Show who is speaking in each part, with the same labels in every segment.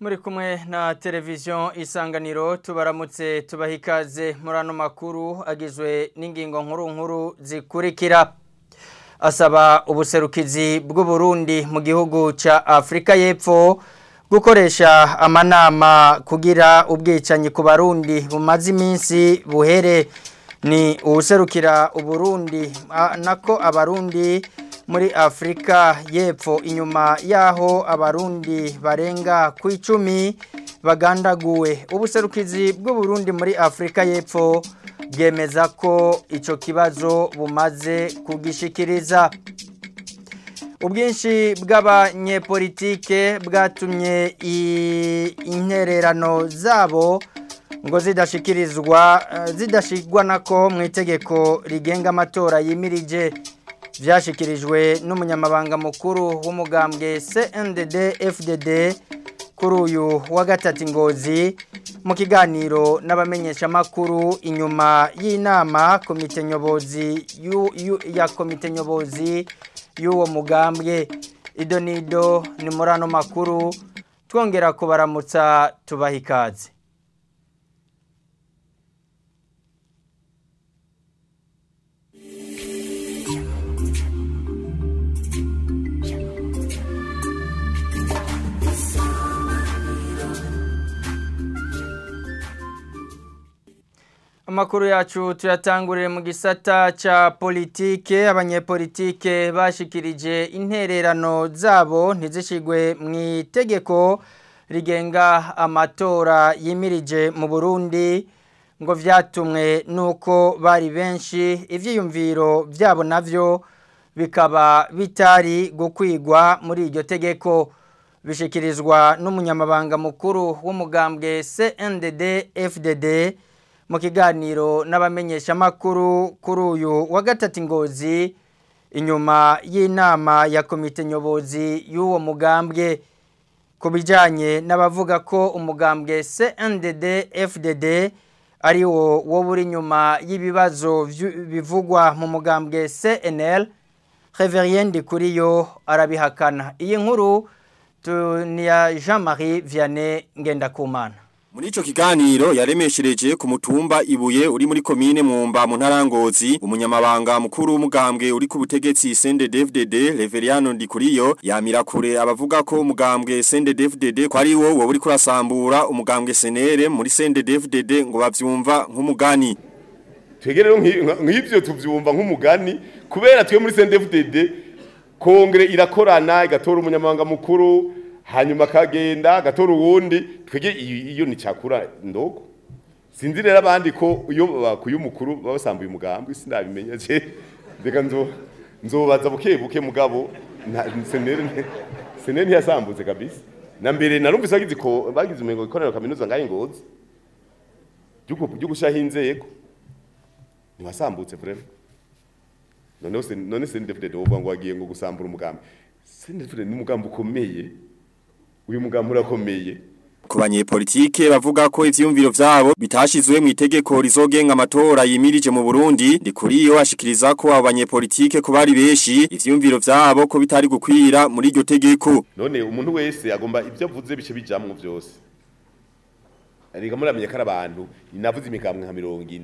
Speaker 1: Muri kumwe na televiziyo Isanganiro tubaramutse tubaha ikaze muri ano makuru agizwe n'ingingo nkuru zikurikira. Asaba ubuserukizi bw'u Burundi mu gihugu ca Afrika y'Epfo gukoresha amanama kugira ubwicanyi ku Barundi bumaze iminsi buhere. Ni ubuserukira u Burundi nako abarundi muri Afrika y'Epfo inyuma yaho abarundi barenga ku 10 bagandaguwe. Ubuserukizi bw'u Burundi muri Afrika y'Epfo bwemeza ko ico kibazo bumaze kugishikiriza. Ubwinshi bw'abanyepolitike bwatumye intererano zabo ngo zidashigwa nako mu itegeko rigenga amatora yimirije. Vyashikirijwe n'umunyamabanga mukuru w'umugambwe CNDD-FDD kuri uyu wa gatatu Ngozi mu kiganiro n'abamenyesha makuru inyuma y'inama komite nyobozi komite nyobozi y'uwo mugambwe. Idonido ni murano makuru twongera kubaramutsa tubaha ikaze. Amakuru yacu tuyatangurire mu gisata ca politike. Abanyepolitike bashikirije intererano zabo ntizishigwe mu itegeko rigenga amatora yimirije mu Burundi ngo vyatumwe nuko bari benshi ivyiyumviro vyabo navyo bikaba bitari gukwigwa muri iryo tegeko. Bishikirizwa n'umunyamabanga mukuru w'umugambwe CNDD-FDD mu kiganiro n'abamenyesha makuru kuri uyu wa gatatu Ngozi inyuma y'inama ya komite nyobozi y'uwo mugambwe. Kubijanye n'abavuga ko umugambwe CNDD-FDD ari wo buri nyuma y'ibibazo bivugwa mu mugambwe CNL, Reverien Ndikuriyo arabihakana. Iyi nkuru ni ya Jean-Marie Vianney Ngendakumana.
Speaker 2: Muri ico kiganiro yaremeshereje ku mutumba Ibuye uri muri komine Mwumba mu ntara Ngozi, umunyamabanga mukuru w'umugambwe uri ku butegetsi CNDD-FDD Reverien Ndikuriyo yamira kure abavuga ko umugambwe CNDD-FDD ko ari wo uri kurasambura umugambwe CNL muri CNDD-FDD ngo bavyumva nk'umugani.
Speaker 3: Twegerero nk'ivyo tuvyumva nk'umugani kubera twe muri CNDD-FDD kongere irakorana igatora umunyamabanga mukuru hanyuma kagenda agatora uwundi twege iyo ni cyakura ndogo. Sinzi rero abandi ko iyo bakuye umukuru babasambuye umugambwe sinabimenye je ndeka nzobaza buke mugabo senere ntiyasambuze kabisa. Na mbere narumvise agize ko bagize umengo ikorera kaminuza ngaye Ngozi byo gushaha inzego ntibasambutse vraiment. None CNDD-FDD uvuga ngo wagiye ngo gusambura umugambwe. CNDD-FDD ni umugambwe ukomeye. Uyu mugambo urakomeye.
Speaker 2: Ku banyepolitike bavuga ko ivyumviro vyabo bitashizwe mu itegeko rizogenga amatora yimirije mu Burundi. Ndikuriyo ashikiriza ko abo banyepolitike ko bari beshi ivyumviro vyabo ko bitari gukwira muri iryo tegeko.
Speaker 3: None umuntu wese agomba ivyo avuze bice bijamwe vyose. Ariga muramenye ko abantu inavuze imigambwe nka 40.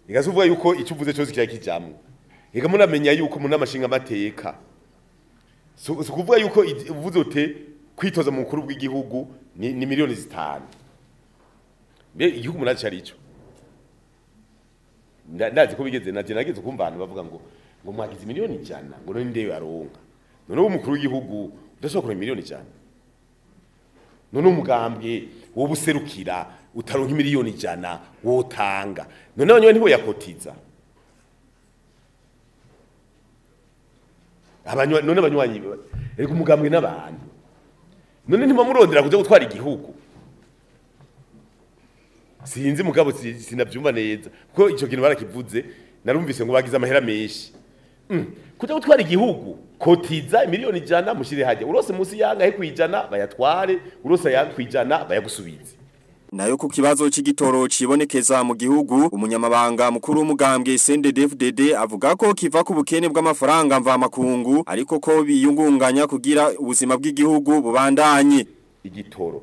Speaker 3: Igazuvuga yuko icyo uvuze cyose kiya kijamwe. Ega muramenya yuko mu namashinga amateka. So kuvuga yuko uvuze ute kwitoza mu mukuru bw'igihugu ni miliyoni 5. Mbe igihugu munaci ari ico. Ndazi ko bigeze nageze kumva abantu bavuga ngo mwagize miliyoni 100 ngo none ndewe aronka. None umukuru w'igihugu udashobora miliyoni 100. None umugambwe wo buserukira utaronka miliyoni 100 wotanga. None abanywe ntibo yakotiza. None abanywanyi ariko umugambwe n'abantu. None ntimamurondera kuja gutwara igihugu. Sinzi mugabo sinavyumva neza. Kuko ico kintu barakivuze narumvise ngo bagize amahera menshi. Kuja gutwara igihugu kotiza miliyoni 100 mushire haje. Urose musi yanga he kwijana bayatware, urose yakwijana bayagusubize.
Speaker 2: Nayo ku kibazo c'igitoro cibonekeza mu gihugu umunyamabanga mukuru w'umugambwe CNDD-FDD avuga ko kiva ku bukene bw'amafaranga mva makungu ariko ko biyungunganya kugira ubuzima bw'igihugu bubandanye.
Speaker 3: igitoro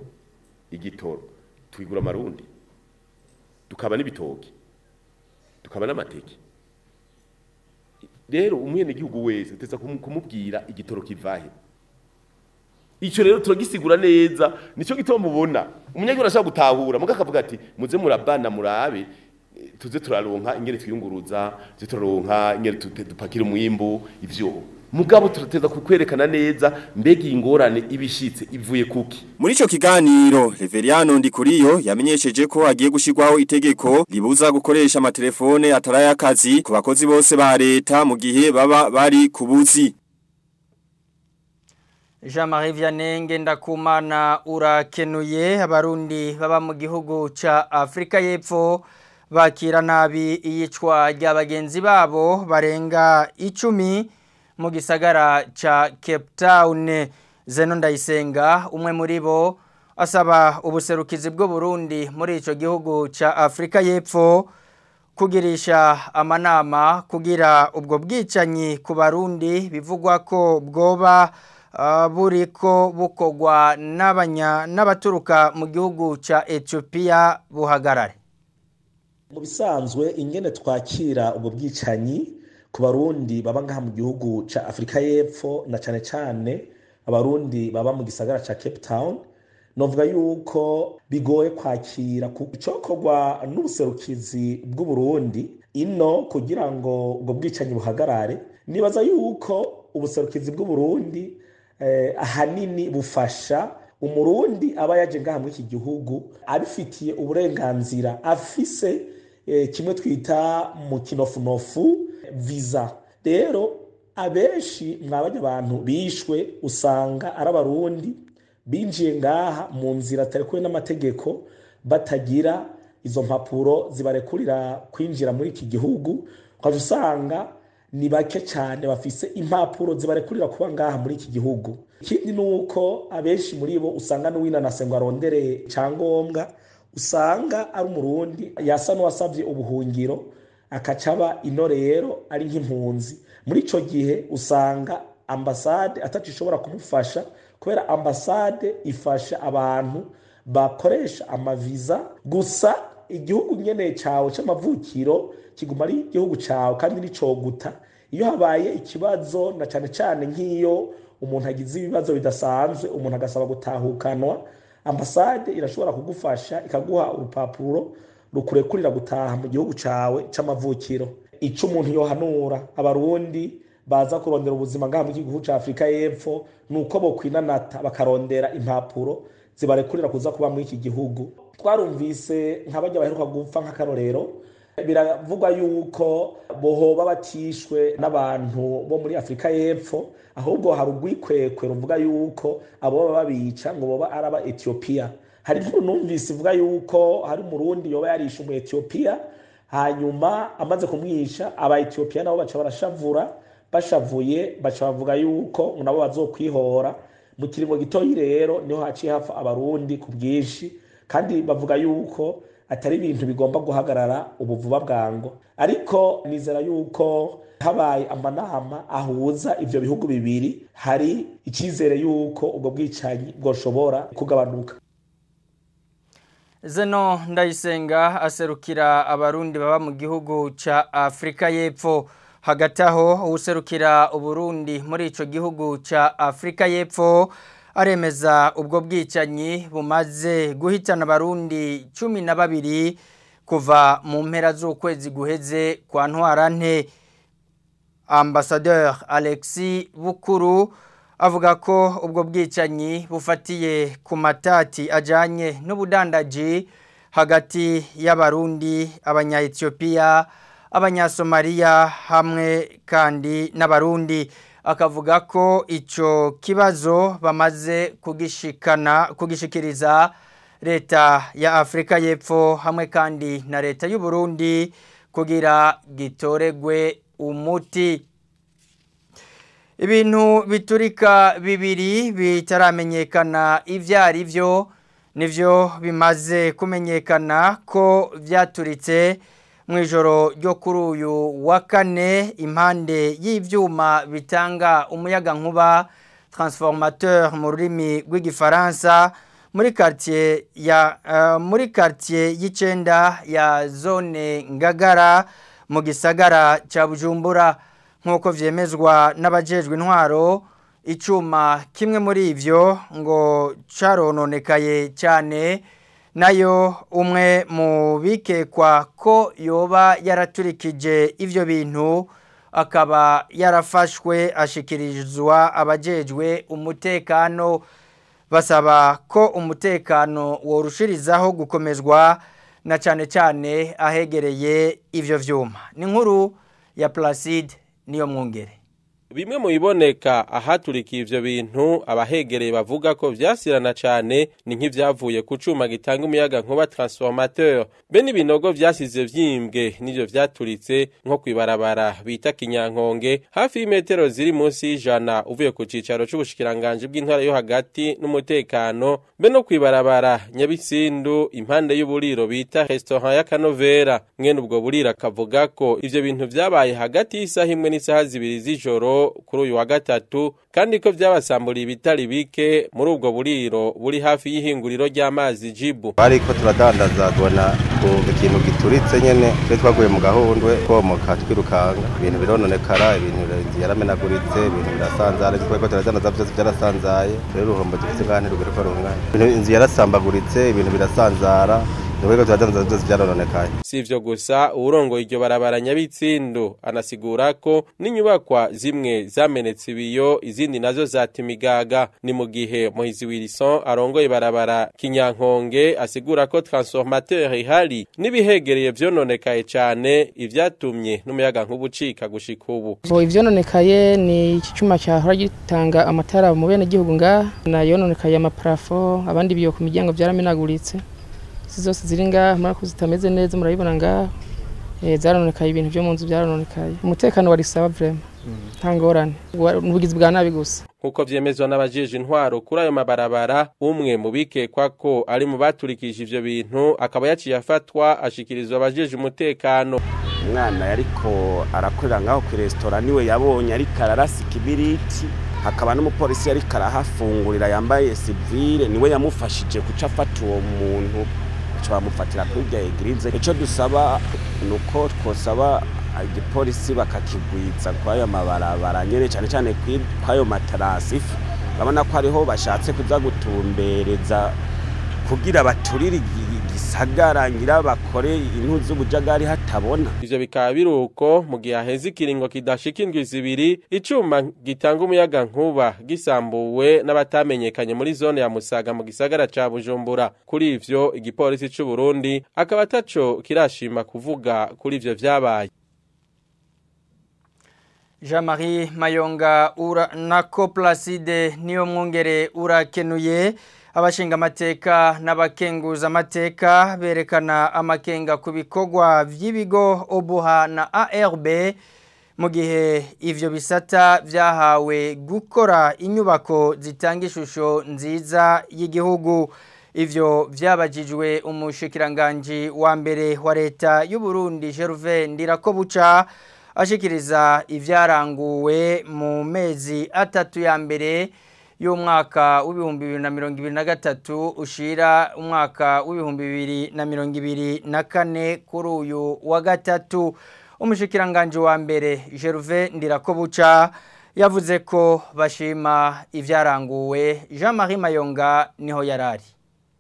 Speaker 3: twigura amarundi tukaba n'ibitoki tukaba n'amateke rero umwene gihugu wese uteza kumubwira igitoro kivahe ico rero turagisigura neza nico gitoma mubona umunyagihugu arashaka gutahura muga akavuga ati muze murabana murabe tuze turaronka ingere twiyunguruza tuze turaronka ingere dupakira umwimbu ivyo mugabo turateza kukwerekana neza mbega ingorane ibishitse ivuye kuki.
Speaker 2: Muri ico kiganiro Reveriano Ndikuriyo yamenyesheje ko agiye gushirwaho itegeko ribuza gukoresha amatelefone atarayakazi ku bakozi bose ba leta mu gihe baba bari kubuzi.
Speaker 1: Jean-Marie Vianney Ngendakumana urakenuye abarundi baba mu gihugu ca Afrika y'Epfo bakira nabi iyicwa ry'abagenzi babo barenga 10 mu gisagara ca Cape Town. Zeno Ndayisenga umwe muri bo asaba ubuserukizi bwo Burundi muri ico gihugu ca Afrika y'Epfo kugirisha amanama kugira ubwo bwicanyi ku barundi bivugwa ko bwoba buriko bukogwa n'abaturuka mu gihugu ca Ethiopia buhagarare.
Speaker 4: Mu bisanzwe ingene twakira ubwo bwicanyi ku barundi baba ngaha mu gihugu ca Afrika y'Epfo na cane cane abarundi baba mu gisagara ca Cape Town, novuga yuko bigoye kwakira kucokogwa n'ubuserukizi bw'u Burundi ino kugira ngo ubwo bwicanyi buhagarare. Nibaza yuko ubuserukizi bw'u Burundi ahanini bufasha umurundi aba yaje ngaha muri iki gihugu abifitiye uburenganzira afise kimwe twita mu kinofunofu visa. Rero abenshi mwabanye abantu bishwe usanga ari abarundi binjiye ngaha mu nzira atarekuwe n'amategeko batagira izo mpapuro zibarekurira kwinjira muri iki gihugu, ukaje usanga ni bake cyane bafise impapuro zibarekurira kuba ngaha muri iki gihugu. Ikindi nuko abenshi muri bo usanga n'uwinanase ngo arondere cyangombwa usanga ari umurundi yasa n'uwasavye ubuhungiro akacaba ino rero ari nk'impunzi. Muri ico gihe usanga ambasade atacishobora kumufasha kubera ambasade ifasha abantu bakoresha amaviza gusa. Igihugu nyene cawe c'amavukiro kiguma ari igihugu cawe kandi nico guta. Iyo habaye ikibazo na cane cane nk'iyo umuntu agize ibibazo bidasanzwe umuntu agasaba gutahukanwa, ambasade irashobora kugufasha ikaguha urupapuro rukurekurira gutaha mu gihugu cawe c'amavukiro. Ico umuntu yohanura abarundi baza kurondera ubuzima ngaha mu gihugu ca Afrika y'Epfo nuko bo kwinanata bakarondera impapuro zibarekurira kuza kuba muri iki gihugu. Twarumvise nk'abajya baheruka gupfa nk'akarorero biravugwa yuko bohoba batishwe n'abantu bo muri Afrika y'Epfo, ahubwo hari ugwikwekwe ruvuga yuko abo babica ngo boba araba Ethiopia. Hari numvise ivuga yuko hari umurundi yoba yarishe mu Ethiopia hanyuma amaze kumwisha aba Ethiopia nabo baca barashavura, bashavuye baca bavuga yuko nabo bazokwihora. Mu kiringo gitoyi rero niho haciye hafa abarundi ku bwinshi, kandi bavuga yuko atari ibintu bigomba guhagarara ubuvuba bwango. Ariko nizera yuko habaye amanama ahuza ivyo bihugu bibiri hari ikizere yuko ubwo bwicanyi bwoshobora kugabanuka.
Speaker 1: Zeno Ndayisenga aserukira abarundi baba mu gihugu ca Afrika y'Epfo. Hagati aho userukira Uburundi muri ico gihugu ca Afrika y'Epfo aremeza ubwo bwicanyi bumaze guhitana abarundi 12 kuva mu mpera z'ukwezi guheze kwa Ntwarante. Ambassadeur Alexis Bukuru avuga ko ubwo bwicanyi bufatiye ku matati ajanye n'ubudandaji hagati y'abarundi, abanya-Ethiopia, abanya-Somalia hamwe kandi n'abarundi. Akavuga ko ico kibazo bamaze kugishikiriza leta ya Afrika y'Epfo hamwe kandi na leta y'u Burundi kugira gitoregwe umuti. Ibintu biturika bibiri bitaramenyekana ivyari vyo nivyo bimaze kumenyekana ko vyaturitse mwijoro ryo kuri uyu wa kane impande y'ivyuma bitanga umuyaga nkuba transformateur mu rurimi rw'igifaransa muri quartier y'icenda ya zone Ngagara mu gisagara ca Bujumbura nkuko vyemezwa n'abajejwe intwaro. Icuma kimwe muri ivyo ngo carononekaye cyane, nayo umwe mu bikekwa ko yoba yaraturikije ivyo bintu akaba yarafashwe ashikirizwa abajejwe umutekano. Basaba ko umutekano worushirizaho gukomezwa na cyane ahegereye ivyo vyuma. Ni nkuru ya Placide niyo mwongere.
Speaker 5: Bimwe mu biboneka ahaturikiye ivyo bintu abahegereye bavuga ko vyasirana cyane ni nk'ivyavuye ku cuma gitanga umuyaga nkuba transformateur. Bene ibinogo vyasize vyimbwe n'ivyo vyaturitse nko kwibarabara bita Kinyankonge hafi y'imetero ziri munsi y'ijana uvuye ku cicaro c'ubushikiranganje bw'intara yo hagati n'umutekano, be no kwibarabara Nyabisindu impande y'uburiro bita restaurant ya Kanovera. Mwene ubwo burira kavuga ko ivyo bintu vyabaye hagati y'isaha imwe n'isaha zibiri z'ijoro kuri uyu wa gatatu, kandi ko vyabasamburiye ibitari bike muri ubwo buriro buri hafi y'ihinguriro ry'amazi Jibu.
Speaker 6: Ariko turadandaza tubona ikintu gituritse nyene twaguye mu gahundwe komoka twirukanga, ibintu birononekara, ibintu yaramenaguritse, ibintu birasanzara, tweko turadandaza byose byarasanzaye, rero uruhombo dufite ngane rugero ko rungana, inzu yarasambaguritse, ibintu birasanzara, Nubwo turadandaza byose byarononekaye.
Speaker 5: Si ivyo gusa urongo iryo barabara Nyabitsindu anasigura ko n'inyubakwa zimwe zamenetse ibiyo izindi nazo zatimigaga. Ni mu gihe Mohizi Wilson arongoye barabara Kinyankonge asigura ko transformateur ihari nibihegereye vyononekaye cyane ivyatumye n'umuyaga nk'ubucika gushika ubu.
Speaker 7: Ivyononekaye ni ikicuma cyahora gitanga amatara mu bene gihugu nga na yononekaye amaparafo abandi biyo ku miryango byaramenaguritse. Zose ziringa murako zitameze neza murabibona nga zarononekaye ibintu byo mu nzu byarononekaye. Umutekano wari saba vraiment ntangorane n'ubugizi bwa nabi gusa.
Speaker 5: Nkuko vyemezwa n'abajeje intwaro kuri ayo mabarabara, umwe mu bikekwa ko ari mu baturikije ivyo bintu akaba yaciye afatwa ashikirizwa abajeje umutekano.
Speaker 8: Umwana yariko arakorera ngaho ku restaurant niwe yabonye ariko ararasa ikibiriti, hakaba n'umupolisi yariko arahafungurira yambaye civile niwe yamufashije guca afata uwo muntu bamufatira kujya igrize. Ico dusaba nuko twosaba igipolisi bakakigwiza kwa ayo mabarabara nyene cyane cyane kwayo matarasi, babona ko ariho bashatse kuza gutumbereza kugira baturire igisagara ngira bakore intu z'ubujagari hatabona.
Speaker 5: Ivyo bikaba biruko mu gihe aheze ikiringo kidashika indwi zibiri icuma gitanga umuyaga nkuba gisambuwe n'abatamenyekanye muri zone ya Musaga mu gisagara ca Bujumbura. Kuri ivyo igipolisi c'u Burundi akaba taco kirashima kuvuga kuri ivyo vyabaye.
Speaker 1: Jean-Marie Mayonga nako Placide niyo mwongere urakenuye. Abashinga amateka n'abakenguza amateka berekana amakenga ku bikorwa vy'ibigo Obuha na ARB mu gihe ivyo bisata vyahawe gukora inyubako zitanga ishusho nziza y'igihugu. Ivyo vyabajijwe umushikiranganje wa mbere wa leta y'u Burundi Gervais Ndirakobuca ashikiriza ivyaranguwe mu mezi atatu ya mbere y'umwaka w'ibihumbi 2023 ushira umwaka w'ibihumbi 2024 kuri uyu wa gatatu. Umushikiranganje wa mbere Gervais Ndirakobuca yavuze ko bashima ivyaranguwe. Jean-Marie Mayonga niho yarari.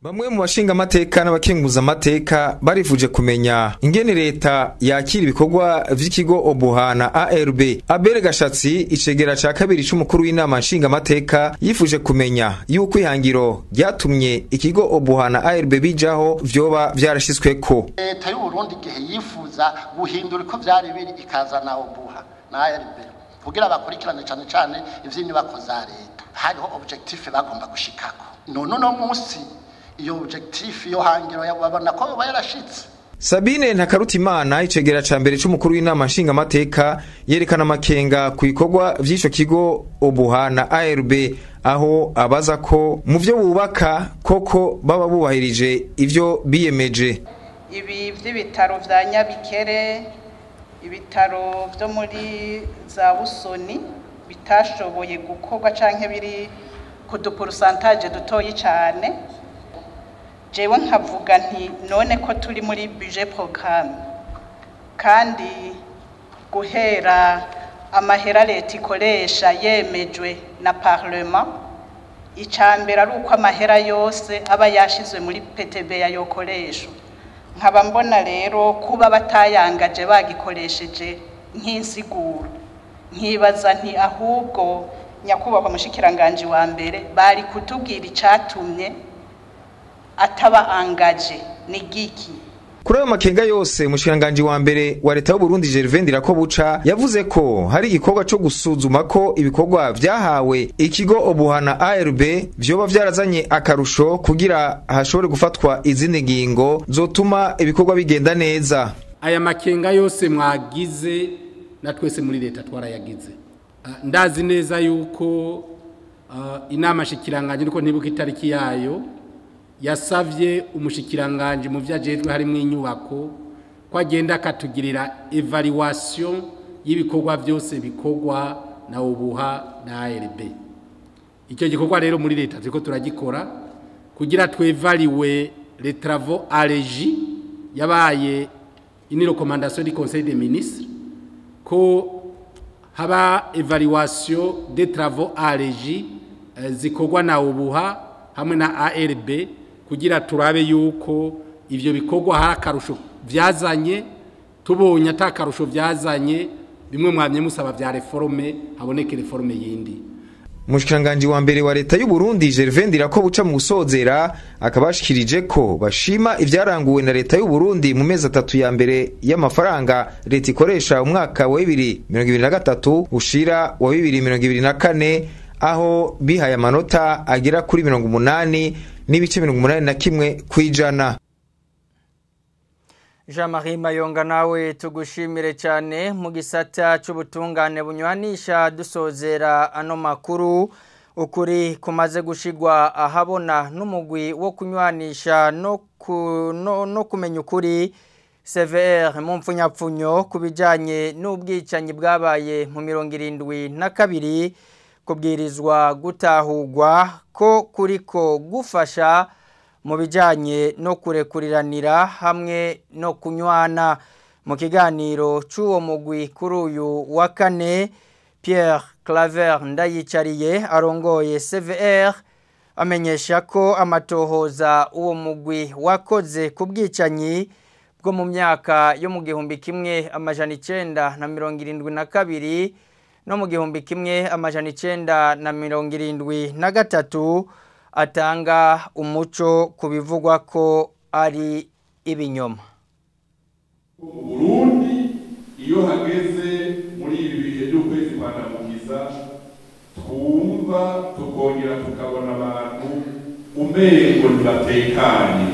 Speaker 9: Bamwe mu bashinga amateka n'abakenguza amateka barifuje kumenya ingene leta yakira ibikorwa vy'ikigo Obuha na ARB. Abere Gashatsi icegera ca kabiri c'umukuru w'inama nshinga amateka yifuje kumenya yuko ihangiro ryatumye ikigo Obuha na ARB bijaho vyoba vyarashitsweko.
Speaker 10: Leta y'u Burundi gihe yifuza guhindura ko vyari biri ikazana Obuha na ARB kugira bakurikirane cyane ivy'inyubako za leta. Hariho objectif bagomba gushikako. None no munsi iyo objectif yo hangiro yababona ko bayarashitse.
Speaker 9: Sabine Ntakarutimana icegera ca mbere c'umukuru w'inama nshinga amateka yerekana amakenga ku ikorwa vy'ico kigo Obuha na ARB, aho abaza ko mu vyo bubaka koko baba bubahirije ivyo biyemeje.
Speaker 11: Ibi vy'ibitaro vya Nyabikere, ibitaro vyo muri za Busoni bitashoboye gukorwa canke biri ku pourcentage dutoyi cyane jewe nkavuga nti none ko turi muri budget programme kandi guhera amahera leta ikoresha yemejwe na parlement icambere ari uko amahera yose aba yashizwe muri PTB yayokoresha nkaba mbona rero kuba batayangaje bagikoresheje nk'insiguro nkibaza nti ahubwo nyakubahwa mushikiranganje wa mbere bari kutubwira icatumye ataba angaje ni giki.
Speaker 9: Kuri ayo makenga yose umushikiranganje wa mbere wa leta y'u Burundi Gervais Ndirakobuca yavuze ko hari igikorwa cyo gusuzuma ko ibikorwa vyahawe ikigo Obuhana ARB vyoba vyarazanye akarusho kugira hashobore gufatwa izindi ngingo zotuma ibikorwa bigenda neza.
Speaker 12: Aya makenga yose mwagize na twese muri leta twarayagize. Ndazi neza yuko inama shikiranganje niko ntibuka itariki yayo yasavye umushikiranganje mu vyajejwe harimo inyubako ko agenda akatugirira evaluation y'ibikorwa byose bikorwa na Obuha na ARB. Icyo gikorwa rero muri leta ziko turagikora kugira twevaluer les travaux à régie yabaye une recommandation du Conseil des ministres ko haba evaluation des travaux à régie zikorwa na Obuha hamwe na ARB kugira turabe yuko ivyo bikorwa hari akarusho vyazanye tubonye atakarusho vyazanye bimwe mwamye musaba vya reforme haboneke reforme yindi.
Speaker 9: Mushikiranganje wa mbere wa leta y'u Burundi Gervais Ndirakobuca mu gusozera akabashikirije ko bashima ivyaranguwe na leta y'u Burundi mu mezi 3 ya mbere y'amafaranga leta ikoresha umwaka wa 2023 ushira wa 2024 aho bihaye amanota agera kuri 80 n'ibice 81 kwijana.
Speaker 1: Jean-Marie Mayonga nawe tugushimire cyane mu gisata cy'ubutungane bunywanisha dusozera ano makuru ukuri kumaze gushigwa ahabona n'umugwi wo kunywanisha no kumenya ukuri CVR mu mfunyapfunyo kubijanye n'ubwicanyi bwabaye mu 72 kubwirizwa gutahurwa ko kuriko gufasha mu bijanye no kurekuriranira hamwe no kunywana. Mu kiganiro c'uwo mugwi kuri uyu wa kane Pierre Claver Ndayicariye arongoye CVR amenyesha ko amatohoza uwo mugwi wakoze ku bwicanyi bwo mu myaka yo mu 1972 no mu 1973 atanga umuco kubivugwa ko ari ibinyoma.
Speaker 13: Burundi iyo hageze muri ibi bihe by'ukwezi kwa Ndamukiza twumva tukongera tukabona abantu umengo ntibatekanye,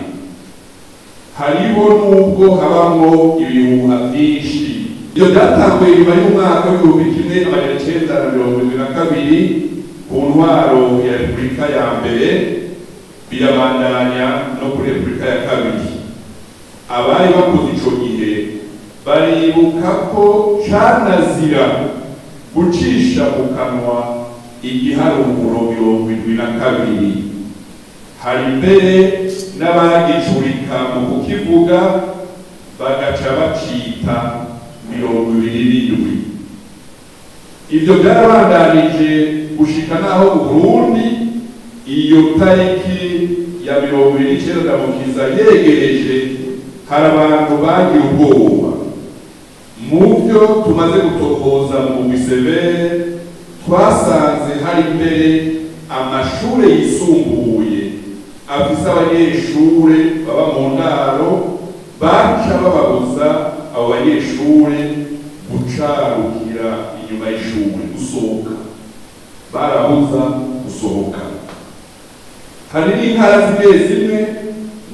Speaker 13: hariho nubwo habamo ibihuha byinshi. Iyo byatanguye nyuma y'umwaka w'1972 ku ntwaro ya Repubulika ya mbere birabandanya no kuri Repubulika ya kabiri. Abari bakoze ico gihe baribuka ko canazira gucisha mu kanwa igiharuro 72. Hari mbere n'abagicurika mu kukivuga bagaca bacita 27. Ivyo byarabandanije gushika naho Burundi iyo tariki ya 29 Ndamukiza yegereje hari abantu bagira ubwoba. Mu byo tumaze gutohoza mu Bisebere twasanze hari mbere amashure yisumbuye afise abanyeshure baba mu ndaro baca bababuza abo banyeshure gucarukira inyuma y'ishure gusohoka, barabuza gusohoka. Hari n'intara zimwe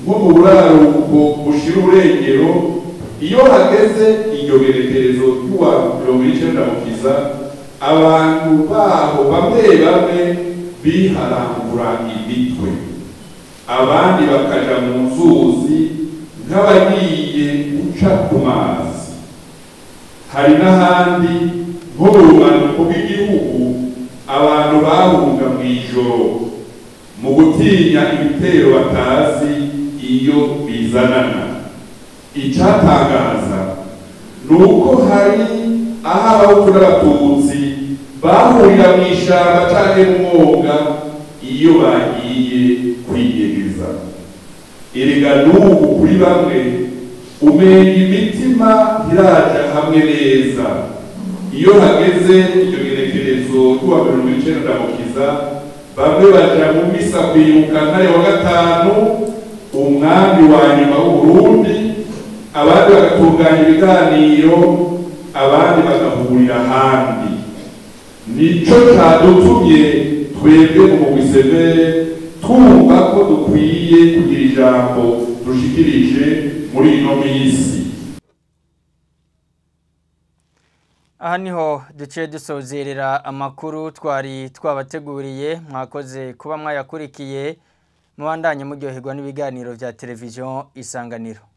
Speaker 13: nko mu buraruko bushira urengero iyo hageze inyogerekerezo y'uwa 29 Ndamukiza abantu baho bamwe biharangura imitwe, abandi bakaja mu nzuzi nk'abagiye guca ku mazi. Hari n'ahandi nko mu rumanuko bw'igihugu abantu bahunga mw'ijoro mu gutinya ibitero batazi iyo bizanana. Icyatangaza ni uko hari aho abahutu n'abatutsi bahurira mu ishyamba cyangwa mu mwonga iyo bagiye kwiyegeza. Erega n'ubu kuri bamwe umenga imitima ntiraja hamwe neza iyo hageze iryo gerekerezo ry'uwa 19 Ndamukiza, bamwe baja mu misa kwibuka Ntare wa gatanu umwami wa nyuma w'Uburundi, abandi bagatunganya ibiganiro, abandi bagahurira ahandi. Nico cadutumye twebwe mu Mugwisebere twumva ko dukwiye kugira ijambo dushikirije muri ino minsi.
Speaker 1: Aha niho duciye dusozerera amakuru twari twabateguriye. Mwakoze kuba mwayakurikiye, mubandanye muryoherwa n'ibiganiro vya televiziyo Isanganiro.